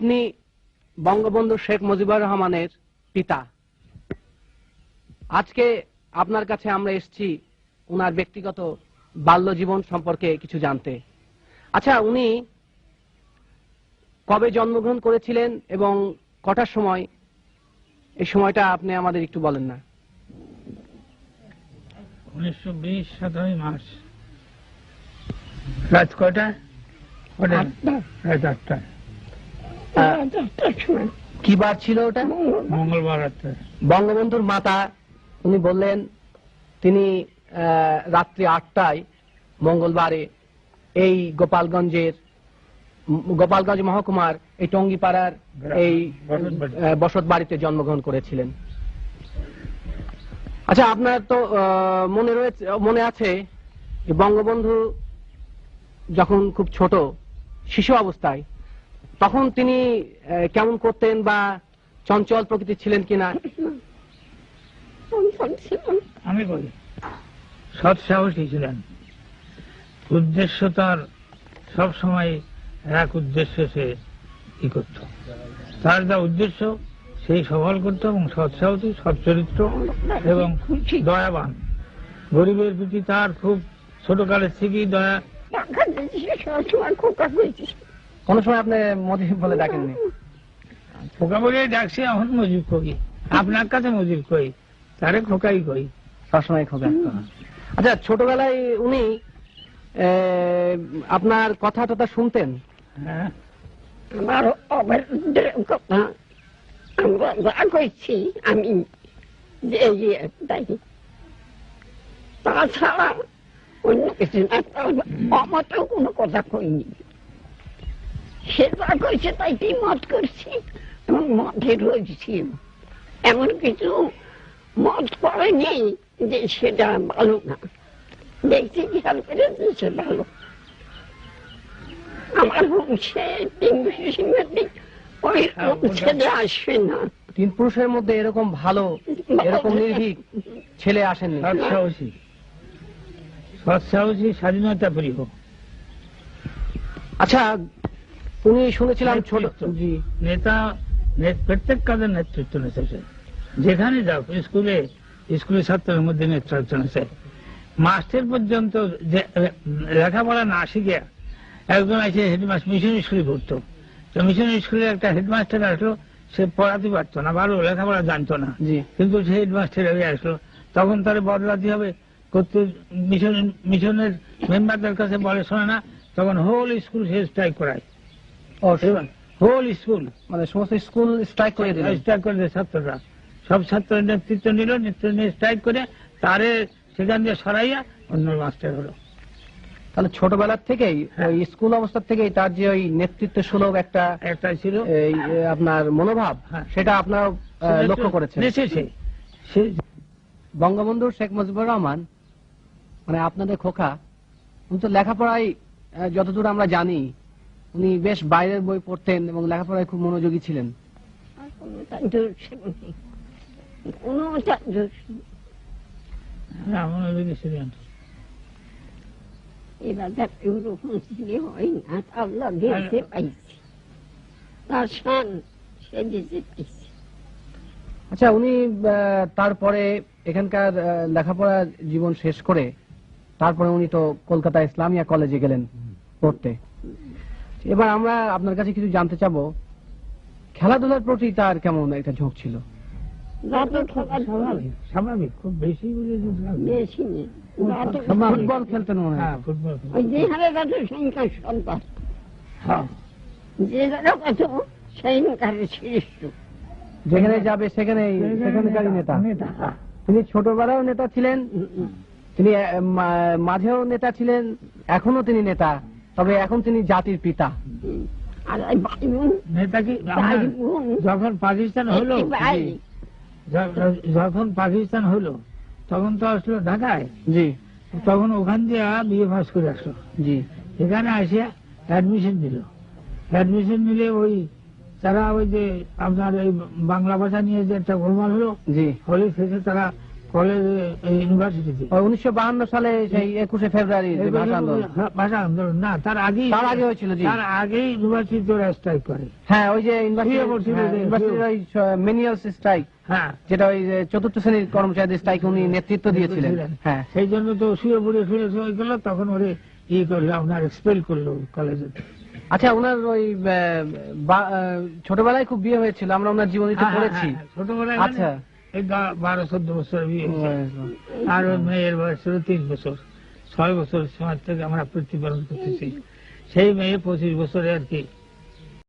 আপনি বঙ্গবন্ধু শেখ মুজিবুর রহমানের পিতা। আজকে আপনার কাছে আমরা এসেছি ওনার ব্যক্তিগত বাল্য জীবন সম্পর্কে কিছু জানতে। আচ্ছা, উনি কবে জন্মগ্রহণ করেছিলেন এবং কটার সময়, এই সময়টা আপনি আমাদের একটু বলেন না। 1920 17 মার্চ। রাত কয়টা? রাত 8টা। কি বার ছিল ওটা? মঙ্গলবার রাত্রে। বঙ্গবন্ধুর মাতা উনি বললেন তিনি রাত্রি 8টায় মঙ্গলবারে এই গোপালগঞ্জ মহকুমার এই টঙ্গিপাড়ার এই বসত বাড়িতে জন্মগ্রহণ করেছিলেন। আচ্ছা, আপনার তো মনে আছে যে বঙ্গবন্ধু যখন খুব ছোট শিশু অবস্থায় তখন তিনি কেমন করতেন বা চঞ্চল প্রকৃতির ছিলেন কিনা? আমি বলি সৎ সাহসী ছিলেন। উদ্দেশ্য তার সবসময় এক উদ্দেশ্য সে কি করত, তার যা উদ্দেশ্য সেই সফল করত এবং সৎ সাহসী, সৎ চরিত্র এবং দয়াবান। গরিবের প্রতি তার খুব ছোটকালের থেকেই দয়া। কোন সময় আপনি মজিব বলে ডাকেননি? খোকা বলে ডাকছি, এখন মজিব করি। আপনার কাছে মজিব কই, তারে খোকাই কই, সবসময় খোকা। আচ্ছা, ছোটবেলায় উনি আপনার কথা টথা শুনতেন? হ্যাঁ, আমার কথা আমরা যা করছি আমি তাছাড়া অন্য কিছু না। আমাতেও কোনো কথা কইনি, সে যা কইছে তাই কি মত করছি এবং মতে রয়েছি। এমন কিছু মত করেনি যে সেটা ভালো না, দেখছি খেয়াল করে দিয়েছে ভালো। আমার বংশে ওই ছেলে আসবে না। 3 পুরুষের মধ্যে এরকম ভালো, এরকম নির্ভীক ছেলে আসেননি। সৎ সাহসী, স্বাধীনতা প্রিয়। আচ্ছা, উনি শুনেছিলাম ছোট নেতা, প্রত্যেক কাজের নেতৃত্ব নিতেছে। যেখানে যাও, স্কুলের ছাত্রের মধ্যে নেতৃত্ব নিচ্ছে। মাস্টার পর্যন্ত লেখাপড়া না শিখে একজন আছে হেডমাস্টার, মিশন স্কুলে পড়তো। তো মিশন স্কুলে একটা হেডমাস্টার আসলো, সে পড়াতে পারতো না, ভালো লেখাপড়া জানতো না, কিন্তু সে হেডমাস্টার হয়ে আসলো। তখন তার বদলাতে হবে, মিশনের মেম্বারদের কাছে বলে শোনে না, তখন হোল স্কুল সে স্ট্রাইক করায়। হোল স্কুল মানে সমস্ত স্কুল স্ট্রাইক করে দিল। স্ট্রাইক করে দেয় ছাত্ররা, সব ছাত্র নেতৃত্ব নিল, নেতৃত্ব নিয়ে স্ট্রাইক করে তারে সেখান দিয়ে সরাইয়া অন্য মাস্টার হলো। তাহলে ছোটবেলার থেকেই ওই স্কুল অবস্থা থেকেই তার যে ওই নেতৃত্ব সুলভ একটা ছিল আপনার মনোভাব, সেটা আপনারা লক্ষ্য করেছেন। বঙ্গবন্ধু শেখ মুজিবুর রহমান মানে আপনাদের খোকা, উনি তো লেখাপড়ায় যতদূর আমরা জানি উনি বেশ বাইরের বই পড়তেন এবং লেখাপড়ায় খুব মনোযোগী ছিলেন। মনোযোগী ছিলেন। আচ্ছা, উনি তারপরে এখানকার লেখাপড়া জীবন শেষ করে তারপরে উনি তো কলকাতা ইসলামিয়া কলেজে গেলেন পড়তে। এবার আমরা আপনার কাছে কিছু জানতে চাবো, খেলাধুলার প্রতি তার কেমন একটা ঝোঁক ছিল? স্বাভাবিক, খুব বেশি ফুটবল খেলতেন মনে হয়। যেখানে যাবে সেখানকারই নেতা। তিনি ছোটবেলাও নেতা ছিলেন, তিনি মাঝেও নেতা ছিলেন, এখনো তিনি নেতা, তবে এখন তিনি জাতির পিতা। নেতা কি যখন পাকিস্তান হলো তখন তো আসলো ঢাকায়। জি, তখন ওখান দিয়ে বিএ পাস করে আসলো। জি, এখানে আসিয়া অ্যাডমিশন দিল। অ্যাডমিশন নিলে ওই তারা ওই যে আপনার এই বাংলা ভাষা নিয়ে যে একটা গোলমাল হলো, জি, হলে শেষে তারা কলেজে ইউনিভার্সিটিতে 1952 সালে সেই 21শে ফেব্রুয়ারি যে ভাষা আন্দোলন। ভাষা আন্দোলন না, তার আগে হয়েছিল, জি। তার আগেই ইউনিভার্সিটি ওরা স্ট্রাইক করে। হ্যাঁ, ওই যে শুয়ে পড়ছিল যে, ইউনিভার্সিটির ওই মেনিয়াল স্ট্রাইক, হ্যাঁ, যেটা ওই যে চতুর্থ শ্রেণীর কর্মচারীদের স্ট্রাইক উনি নেতৃত্ব দিয়েছিলেন। হ্যাঁ, সেই জন্য তো শুয়ে পড়ে হয়ে গেল, তখন ওরে করলো, আপনার এক্সপেল করলো কলেজে। আচ্ছা, ওনার ওই ছোটবেলায় খুব বিয়ে হয়েছিল, আমরা ওনার জীবনীতে পড়েছি। ছোটবেলায় আচ্ছা, এই 12-14 বছর বিয়ে হয়েছে। আর ওই মেয়ের বয়স ছিল 3 বছর। 6 বছর সময় থেকে আমরা প্রতিপালন করতেছি। সেই মেয়ে 25 বছরে আর কি